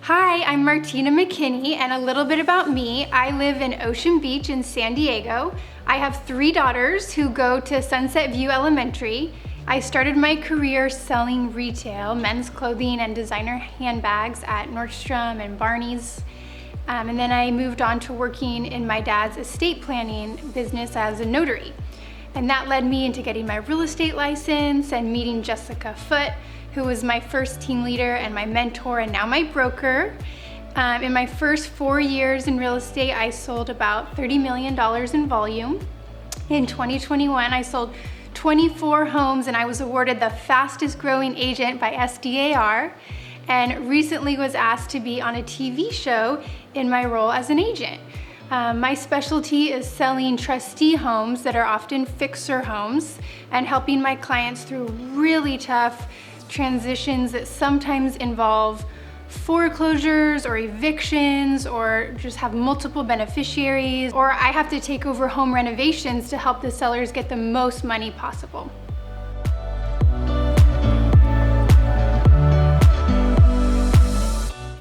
Hi, I'm Martina Mckinney, and a little bit about me. I live in Ocean Beach in San Diego. I have 3 daughters who go to Sunset View Elementary. I started my career selling retail, men's clothing and designer handbags at Nordstrom and Barney's. And then I moved on to working in my dad's estate planning business as a notary. And that led me into getting my real estate license and meeting Jessica Foote, who was my first team leader and my mentor and now my broker. In my first 4 years in real estate, I sold about $30 million in volume. In 2021, I sold 24 homes and I was awarded the fastest growing agent by SDAR, and recently was asked to be on a TV show in my role as an agent. My specialty is selling trustee homes that are often fixer homes and helping my clients through really tough transitions that sometimes involve foreclosures or evictions or just have multiple beneficiaries, or I have to take over home renovations to help the sellers get the most money possible.